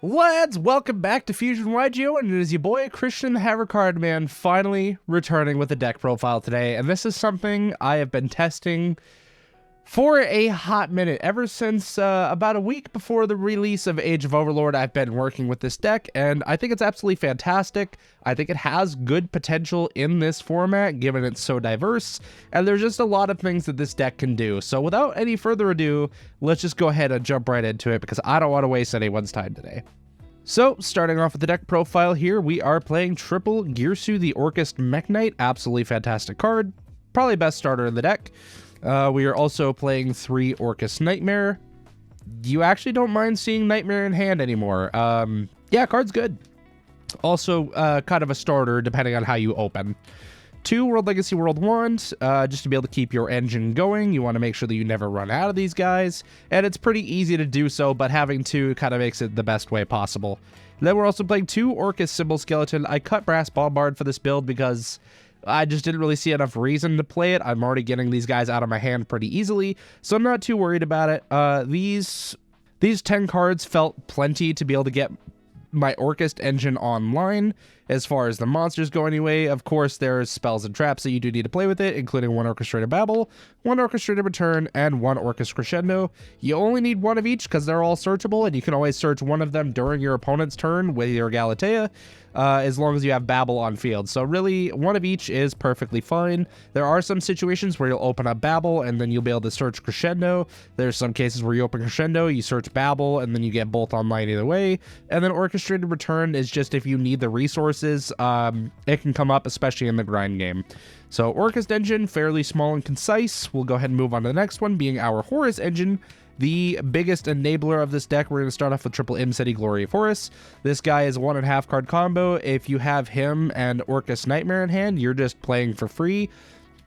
Lads, welcome back to Fusion YGO, and it is your boy Christian the Havercard Man finally returning with a deck profile today. And this is something I have been testing for a hot minute. Ever since about a week before the release of Age of Overlord, I've been working with this deck, and I think it's absolutely fantastic. I think it has good potential in this format, given it's so diverse, and there's just a lot of things that this deck can do. So without any further ado, let's just go ahead and jump right into it, because I don't want to waste anyone's time today. So, starting off with the deck profile here, we are playing triple Girsu the Orcust Mech Knight. Absolutely fantastic card. Probably best starter in the deck. We are also playing 3 Orcust Nightmare. You actually don't mind seeing Nightmare in hand anymore. Yeah, card's good. Also, kind of a starter depending on how you open. 2 World Legacy World Wand, just to be able to keep your engine going. You want to make sure that you never run out of these guys. And it's pretty easy to do so, but having 2 kind of makes it the best way possible. Then we're also playing 2 Orcust Symbol Skeleton. I cut Brass Bombard for this build because I just didn't really see enough reason to play it. I'm already getting these guys out of my hand pretty easily, so I'm not too worried about it. These 10 cards felt plenty to be able to get my Orcust engine online. As far as the monsters go anyway, of course, there's spells and traps that you do need to play with it, including 1 Orchestrated Babel, 1 Orchestrated Return, and 1 Orcust Crescendo. You only need 1 of each because they're all searchable, and you can always search 1 of them during your opponent's turn with your Galatea, as long as you have Babel on field. So really, 1 of each is perfectly fine. There are some situations where you'll open up Babel, and then you'll be able to search Crescendo. There's some cases where you open Crescendo, you search Babel, and then you get both online either way. And then Orchestrated Return is just if you need the resources, it can come up, especially in the grind game. So Orcust engine, fairly small and concise. We'll go ahead and move on to the next one, being our Horus engine. The biggest enabler of this deck, we're going to start off with triple City Glory of Horus. This guy is a 1.5 card combo. If you have him and Orcust Nightmare in hand, you're just playing for free.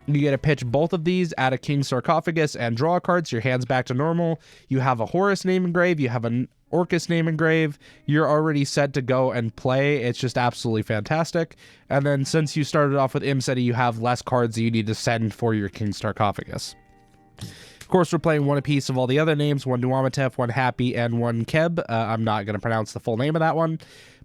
You get to pitch both of these, add a King Sarcophagus, and draw a card, so your hand's back to normal. You have a Horus name engraved, you have an Orcust name engraved, you're already set to go and play. It's just absolutely fantastic. And then since you started off with City, you have less cards that you need to send for your King Sarcophagus. Of course, we're playing 1 apiece of all the other names, 1 Nuamatef, 1 Happy, and 1 Keb. I'm not going to pronounce the full name of that one.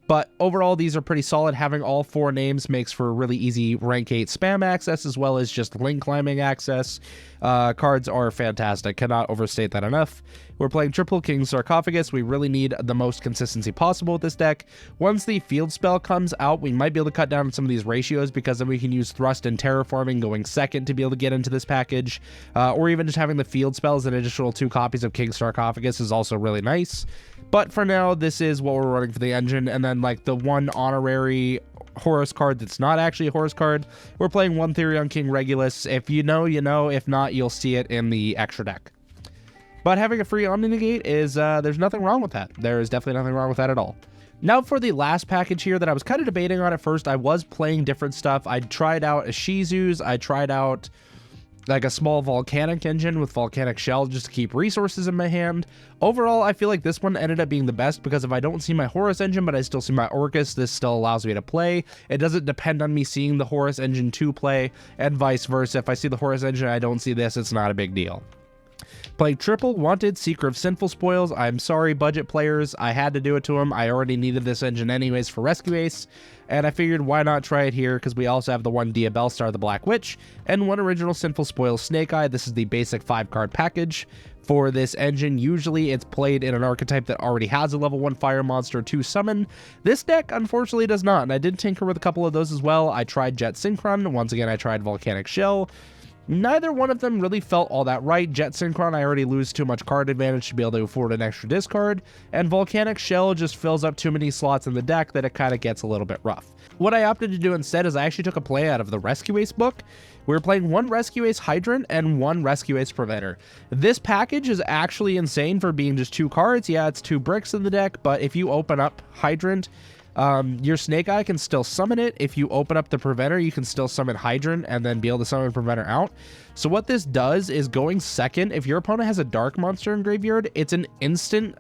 But overall, these are pretty solid. Having all 4 names makes for really easy rank 8 spam access, as well as just link climbing access. Cards are fantastic. Cannot overstate that enough. We're playing triple King Sarcophagus. We really need the most consistency possible with this deck. Once the field spell comes out, we might be able to cut down some of these ratios, because then we can use Thrust and Terraforming going second to be able to get into this package. Or even just having the field spells an additional 2 copies of King Sarcophagus is also really nice. But for now, this is what we're running for the engine. And then like the 1 honorary Horus card that's not actually a Horus card, we're playing 1 Theory on King Regulus. If you know, you know. If not, you'll see it in the extra deck. But having a free Omni Negate is, there's nothing wrong with that. There is definitely nothing wrong with that at all. Now for the last package here that I was kind of debating on at first, I was playing different stuff. I tried out a Shizu's, I tried out like a small volcanic engine with volcanic shell just to keep resources in my hand. Overall, I feel like this one ended up being the best, because if I don't see my Horus engine but I still see my Orcust, this still allows me to play. It doesn't depend on me seeing the Horus engine to play, and vice versa. If I see the Horus engine and I don't see this, it's not a big deal. Playing triple Wanted Seeker of Sinful Spoils. I'm sorry, budget players, I had to do it to him. I already needed this engine anyways for Rescue Ace, and I figured why not try it here, because we also have the 1 Diabellstar the Black Witch, and 1 original Sinful Spoils Snake Eye. This is the basic 5-card package for this engine. Usually it's played in an archetype that already has a level 1 fire monster to summon. This deck unfortunately does not, and I did tinker with a couple of those as well. I tried Jet Synchron, once again I tried Volcanic Shell. Neither one of them really felt all that right. Jet Synchron, I already lose too much card advantage to be able to afford an extra discard, and Volcanic Shell just fills up too many slots in the deck that it kind of gets a little bit rough. What I opted to do instead is I actually took a play out of the Rescue Ace book. We were playing 1 Rescue Ace Hydrant and 1 Rescue Ace Preventer. This package is actually insane for being just 2 cards. Yeah, it's 2 bricks in the deck, but if you open up Hydrant, your Snake Eye can still summon it. If you open up the Preventer, you can still summon Hydrant and then be able to summon Preventer out. So what this does is going second, if your opponent has a dark monster in graveyard, it's an instant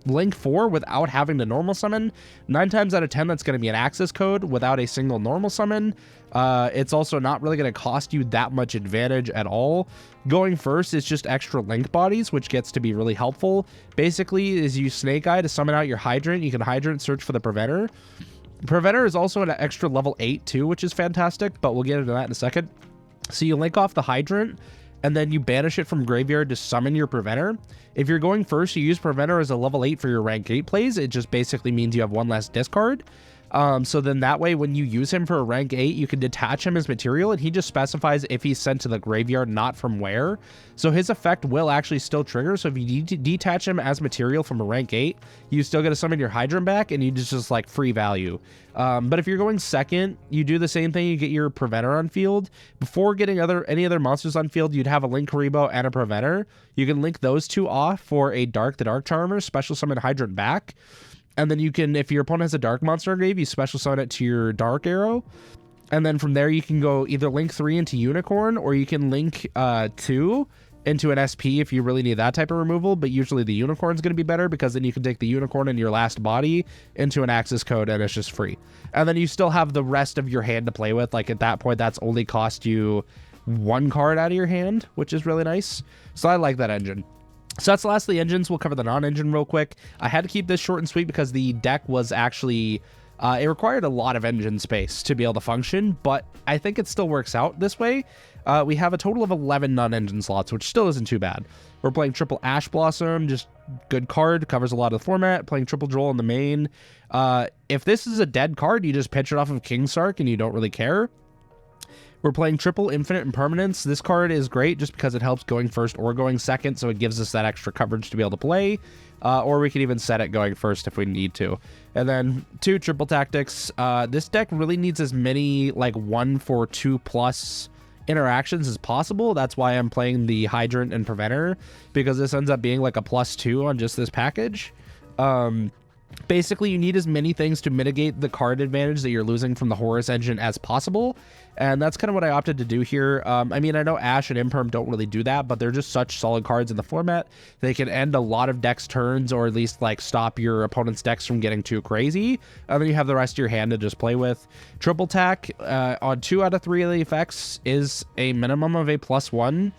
Link 4 without having to normal summon. 9 times out of 10, that's going to be an access code without a single normal summon. It's also not really going to cost you that much advantage at all. Going first is just extra Link bodies, which gets to be really helpful. Basically, is you Snake Eye to summon out your Hydrant. You can Hydrant search for the Preventer. Preventer is also an extra level 8 too, which is fantastic, but we'll get into that in a second. So you link off the Hydrant, and then you banish it from graveyard to summon your Preventer. If you're going first, you use Preventer as a level 8 for your rank 8 plays. It just basically means you have one less discard. So then that way, when you use him for a rank 8, you can detach him as material, and he just specifies if he's sent to the graveyard, not from where. So his effect will actually still trigger. So if you detach him as material from a rank 8, you still get to summon your Hydrant back, and you just like free value. But if you're going second, you do the same thing. You get your Preventer on field. Before getting any other monsters on field, you'd have a Link Karibo and a Preventer. You can link those two off for a Dark the Dark Charmer, special summon Hydrant back. And then you can, if your opponent has a dark monster in grave, you special summon it to your Dark Arrow. And then from there, you can go either link 3 into Unicorn, or you can link 2 into an SP if you really need that type of removal. But usually the Unicorn's going to be better, because then you can take the Unicorn in your last body into an access code, and it's just free. And then you still have the rest of your hand to play with. Like at that point, that's only cost you 1 card out of your hand, which is really nice. So I like that engine. So that's the last of the engines. We'll cover the non-engine real quick. I had to keep this short and sweet because the deck was actually, it required a lot of engine space to be able to function, but I think it still works out this way. We have a total of 11 non-engine slots, which still isn't too bad. We're playing triple Ash Blossom, just good card, covers a lot of the format. Playing triple Droll in the main. If this is a dead card, you just pitch it off of King Sark and you don't really care. We're playing triple Infinite Impermanence. This card is great just because it helps going first or going second, so it gives us that extra coverage to be able to play. Or we can even set it going first if we need to. And then 2 Triple Tactics. This deck really needs as many like 1 for 2+ interactions as possible. That's why I'm playing the Hydrant and Preventer, because this ends up being like a +2 on just this package. Basically, you need as many things to mitigate the card advantage that you're losing from the Horus engine as possible, and that's kind of what I opted to do here. I mean, I know Ash and Imperm don't really do that, but they're just such solid cards in the format. They can end a lot of decks' turns, or at least like stop your opponent's decks from getting too crazy, and then you have the rest of your hand to just play with. Triple Tack on 2 out of 3 of the effects is a minimum of a +1.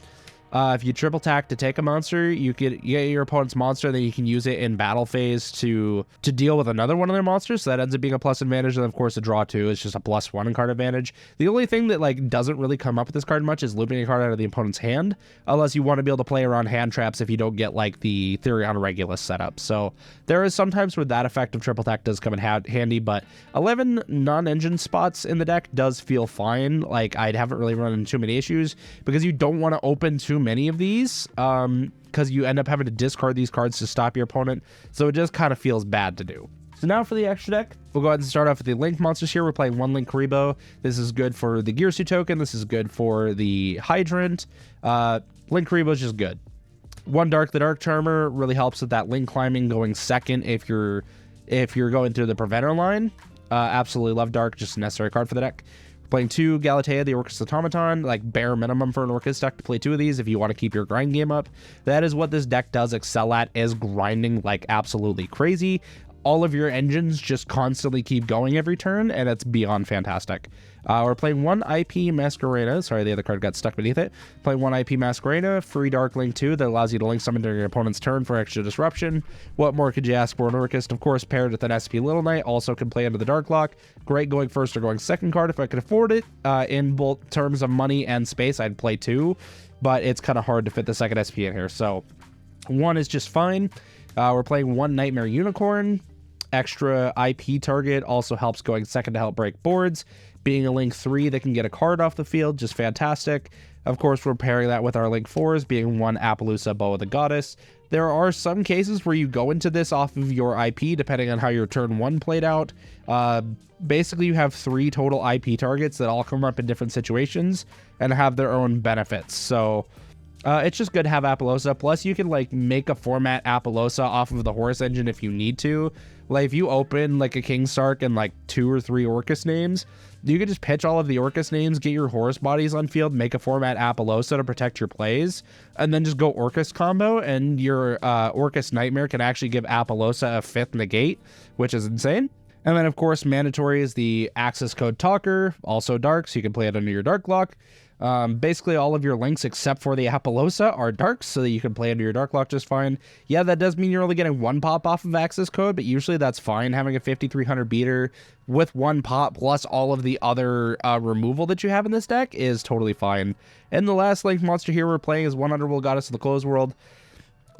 If you triple tack to take a monster, you get your opponent's monster, then you can use it in battle phase to deal with another one of their monsters. So that ends up being a plus advantage. And of course, the draw 2 is just a +1 in card advantage. The only thing that like doesn't really come up with this card much is looping a card out of the opponent's hand, unless you want to be able to play around hand traps if you don't get like the Therion Regulus setup. So there is sometimes where that effect of triple tack does come in handy, but 11 non-engine spots in the deck does feel fine. Like I haven't really run into too many issues, because you don't want to open too many of these, because you end up having to discard these cards to stop your opponent, so it just kind of feels bad to do. So now for the extra deck, we'll go ahead and start off with the Link monsters here. We're playing 1 Link Karibo. This is good for the Gearsu token. This is good for the Hydrant. Link Karibo is just good. 1 Dark the Dark Charmer really helps with that Link climbing going second if you're going through the Preventer line. Absolutely love Dark, just a necessary card for the deck. Playing 2 Galatea, the Orcust Automaton, like bare minimum for an Orcust deck to play 2 of these if you want to keep your grind game up. That is what this deck does excel at, is grinding like absolutely crazy. All of your engines just constantly keep going every turn, and it's beyond fantastic. We're playing 1 IP Masquerena. Sorry, the other card got stuck beneath it. Playing 1 IP Masquerena, free Dark Link 2 that allows you to link summon during your opponent's turn for extra disruption. What more could you ask for an Orcust? Of course, paired with an SP Little Knight, also can play under the Dark Lock. Great going first or going second card if I could afford it. In both terms of money and space, I'd play 2, but it's kind of hard to fit the second SP in here. So 1 is just fine. We're playing 1 Nightmare Unicorn. Extra IP target, also helps going second to help break boards. Being a Link 3 that can get a card off the field, just fantastic. Of course, we're pairing that with our Link 4s, being 1 Appaloosa Bow of the Goddess. There are some cases where you go into this off of your IP, depending on how your turn 1 played out. Basically, you have 3 total IP targets that all come up in different situations and have their own benefits. So It's just good to have Appaloosa. Plus, you can like make a format Appaloosa off of the Horus engine if you need to. Like if you open like a King Sark and like 2 or 3 Orcust names, you can just pitch all of the Orcust names, get your Horus bodies on field, make a format Appaloosa to protect your plays, and then just go Orcust combo, and your Orcust Nightmare can actually give Appaloosa a 5th negate, which is insane. And then, of course, mandatory is the access code Talker, also dark, so you can play it under your Dark Lock. Basically, all of your links except for the Appaloosa are darks, so that you can play under your Dark Lock just fine. Yeah, that does mean you're only getting 1 pop off of access code, but usually that's fine. Having a 5300 beater with 1 pop plus all of the other removal that you have in this deck is totally fine. And the last link monster here we're playing is 1 Underworld Goddess of the Closed World.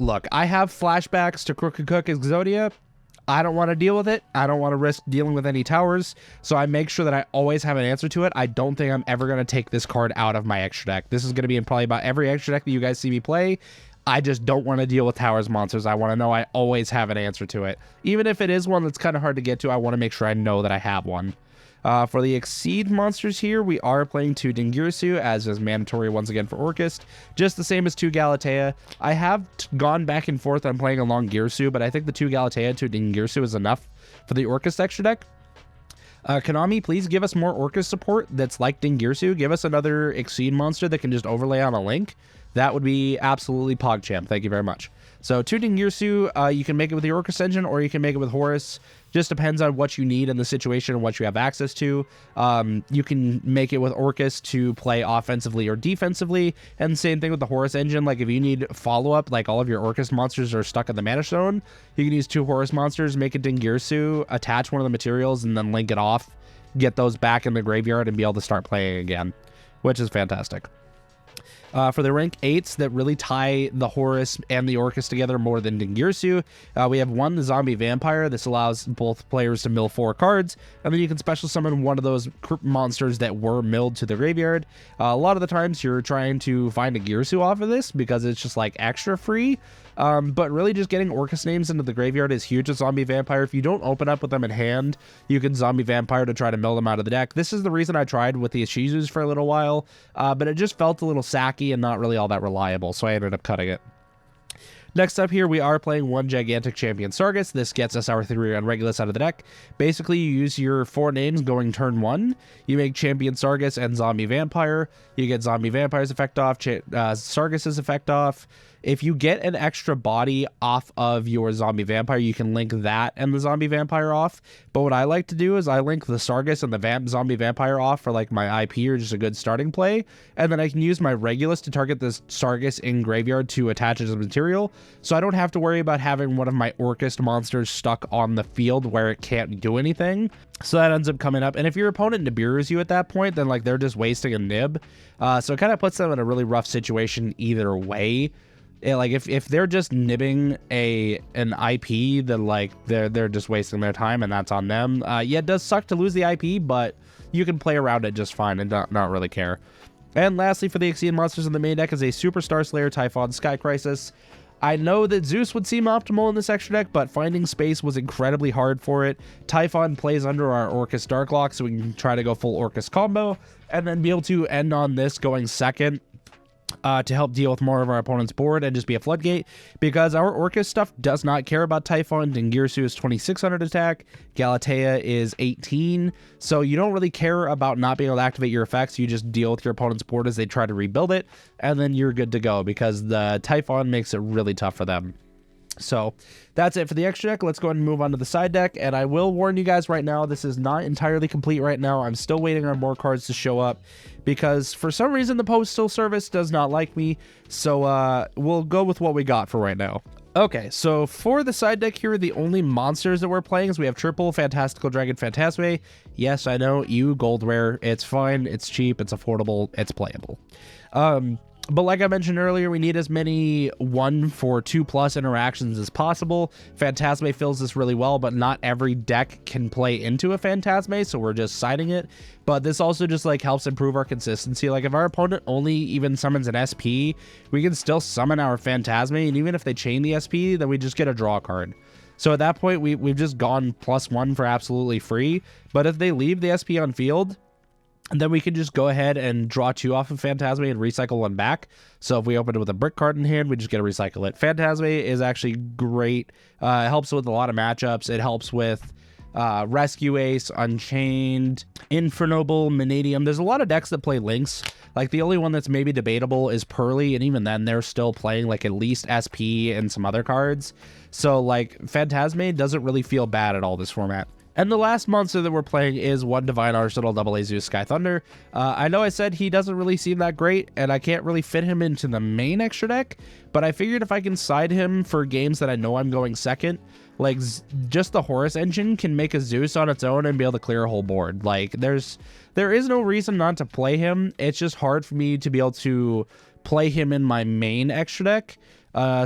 Look, I have flashbacks to Crooked Cook Exodia. I don't want to deal with it. I don't want to risk dealing with any towers, so I make sure that I always have an answer to it. I don't think I'm ever going to take this card out of my extra deck. This is going to be in probably about every extra deck that you guys see me play. I just don't want to deal with towers monsters. I want to know I always have an answer to it. Even if it is one that's kind of hard to get to, I want to make sure I know that I have one. For the Exceed monsters here, we are playing 2 Dingirsu, as is mandatory once again for Orcust. Just the same as 2 Galatea. I have gone back and forth on playing along Girsu, but I think the 2 Galatea, 2 Dingirsu is enough for the Orcust extra deck. Konami, please give us more Orcust support that's like Dingirsu. Give us another Exceed monster that can just overlay on a link. That would be absolutely PogChamp. Thank you very much. So 2 Dingirsu, you can make it with the Orcust engine, or you can make it with Horus. Just depends on what you need in the situation and what you have access to. You can make it with Orcust to play offensively or defensively, and same thing with the Horus engine. Like if you need follow-up, like all of your Orcust monsters are stuck in the Mana Stone, you can use 2 Horus monsters, make a Dingirsu, attach one of the materials, and then link it off, get those back in the graveyard, and be able to start playing again, which is fantastic. For the rank 8s that really tie the Horus and the Orcust together more than Dingirsu, we have 1, the Zombie Vampire. This allows both players to mill 4 cards, and then you can special summon one of those monsters that were milled to the graveyard. A lot of the times you're trying to find a Girsu off of this because it's just like extra free, but really just getting Orcust names into the graveyard is huge with Zombie Vampire. If you don't open up with them in hand, you can Zombie Vampire to try to mill them out of the deck. This is the reason I tried with the Ishizus for a little while, but it just felt a little sacky and not really all that reliable, so I ended up cutting it. Next up here, we are playing 1 Gigantic Champion Sargus. This gets us our 3 Unregulus out of the deck. Basically, you use your 4 names going turn 1. You make Champion Sargus and Zombie Vampire. You get Zombie Vampire's effect off, Sargus's effect off. If you get an extra body off of your Zombie Vampire, you can link that and the Zombie Vampire off. But what I like to do is I link the Sargus and the Zombie Vampire off for like my IP or just a good starting play. And then I can use my Regulus to target this Sargus in graveyard to attach as a material. So I don't have to worry about having one of my Orcust monsters stuck on the field where it can't do anything. So that ends up coming up. And if your opponent Nibiru's you at that point, then like they're just wasting a nib. So it kind of puts them in a really rough situation either way. Like if they're just nibbing an IP, then like they're just wasting their time, and that's on them. Yeah, it does suck to lose the IP, but you can play around it just fine and not really care. And lastly, for the Exceed monsters in the main deck is a Superstar Slayer Typhon Sky Crisis. I know that Zeus would seem optimal in this extra deck, but finding space was incredibly hard for it. Typhon plays under our Orcust Dark Lock, so we can try to go full Orcust combo, and then be able to end on this going second. To help deal with more of our opponent's board and just be a floodgate, because our Orcust stuff does not care about Typhon. Dingirsu is 2600 attack, Galatea is 18, so you don't really care about not being able to activate your effects. You just deal with your opponent's board as they try to rebuild it, and then you're good to go, because the Typhon makes it really tough for them. So that's it for the extra deck. Let's go ahead and move on to the side deck, and I will warn you guys right now, this is not entirely complete right now. I'm still waiting on more cards to show up, because for some reason the Postal Service does not like me, so we'll go with what we got for right now. Okay, so for the side deck here, the only monsters that we're playing is we have triple Fantastical Dragon Phantasme. Yes, I know, gold rare. It's fine, it's cheap, it's affordable, it's playable. But like I mentioned earlier, we need as many 1 for 2+ interactions as possible. Phantasme fills this really well, but not every deck can play into a Phantasme, so we're just siding it. But this also just like helps improve our consistency. Like if our opponent only even summons an SP, we can still summon our Phantasme, and even if they chain the SP, then we just get a draw card. So at that point, we've just gone +1 for absolutely free. But if they leave the SP on field, And then we can just go ahead and draw 2 off of Phantasme and recycle 1 back. So if we open it with a brick card in hand, we just get to recycle it. Phantasme is actually great. It helps with a lot of matchups. It helps with Rescue Ace, Unchained, Infernoble, Manadium. There's a lot of decks that play Lynx. Like, the only one that's maybe debatable is Pearly, and even then, they're still playing, like, at least SP and some other cards. So, like, Phantasme doesn't really feel bad at all this format. And the last monster that we're playing is 1 Divine Arsenal double Zeus Sky Thunder. I know I said he doesn't really seem that great, and I can't really fit him into the main extra deck, but I figured if I can side him for games that I know I'm going second, like, just the Horus engine can make a Zeus on its own and be able to clear a whole board. Like, there is no reason not to play him. It's just hard for me to be able to play him in my main extra deck.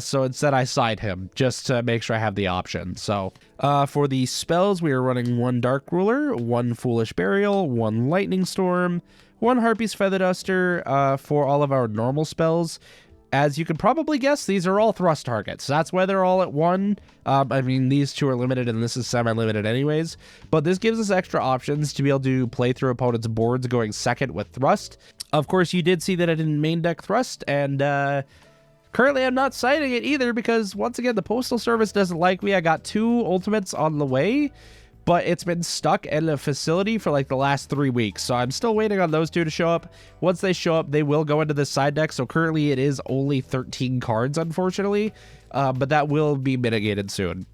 So instead I side him just to make sure I have the option. So for the spells, we are running 1 Dark Ruler, 1 Foolish Burial, 1 Lightning Storm, 1 Harpy's Feather Duster for all of our normal spells. As you can probably guess, these are all thrust targets. That's why they're all at 1. I mean, these 2 are limited and this is semi-limited anyways. But this gives us extra options to be able to play through opponents' boards going second with thrust. Of course, you did see that I didn't main deck thrust, and currently, I'm not citing it either because, once again, the Postal Service doesn't like me. I got 2 ultimates on the way, but it's been stuck in a facility for like the last 3 weeks. So I'm still waiting on those 2 to show up. Once they show up, they will go into this side deck. So currently, it is only 13 cards, unfortunately, but that will be mitigated soon.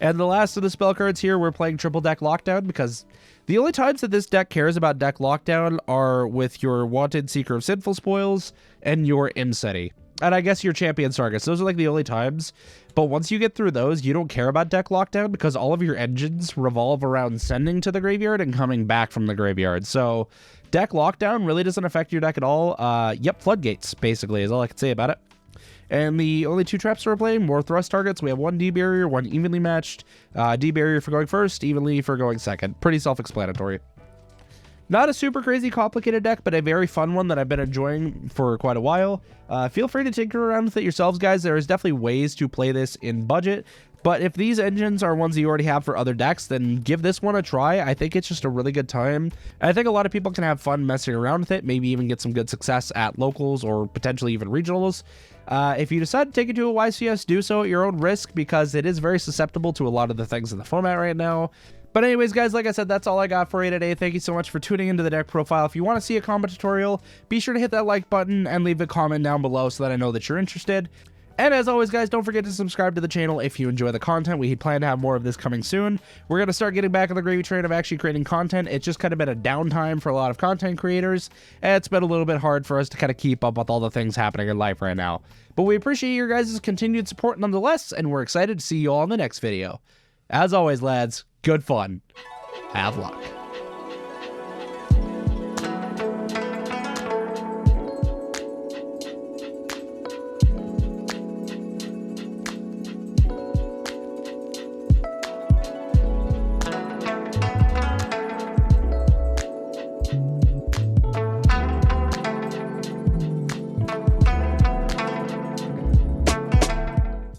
And the last of the spell cards here, we're playing Triple Deck Lockdown because the only times that this deck cares about deck lockdown are with your Wanted Seeker of Sinful Spoils and your Imseti. And I guess your Champion Targets. Those are like the only times. But once you get through those, you don't care about deck lockdown because all of your engines revolve around sending to the graveyard and coming back from the graveyard. So deck lockdown really doesn't affect your deck at all. Yep, Floodgates, basically, is all I can say about it. And the only 2 traps we're playing, more thrust targets. We have 1 D-Barrier, 1 evenly matched. D-Barrier for going first, evenly for going second. Pretty self-explanatory. Not a super crazy complicated deck, but a very fun one that I've been enjoying for quite a while. Feel free to tinker around with it yourselves, guys. There is definitely ways to play this in budget, but if these engines are ones that you already have for other decks, then give this one a try. I think it's just a really good time. I think a lot of people can have fun messing around with it, maybe even get some good success at locals or potentially even regionals. If you decide to take it to a YCS, do so at your own risk because it is very susceptible to a lot of the things in the format right now. But anyways, guys, like I said, that's all I got for you today. Thank you so much for tuning into the deck profile. If you want to see a combo tutorial, be sure to hit that like button and leave a comment down below so that I know that you're interested. And as always, guys, don't forget to subscribe to the channel if you enjoy the content. We plan to have more of this coming soon. We're going to start getting back on the gravy train of actually creating content. It's just kind of been a downtime for a lot of content creators, and it's been a little bit hard for us to kind of keep up with all the things happening in life right now. But we appreciate your guys' continued support nonetheless, and we're excited to see you all in the next video. As always, lads, good fun. Have luck.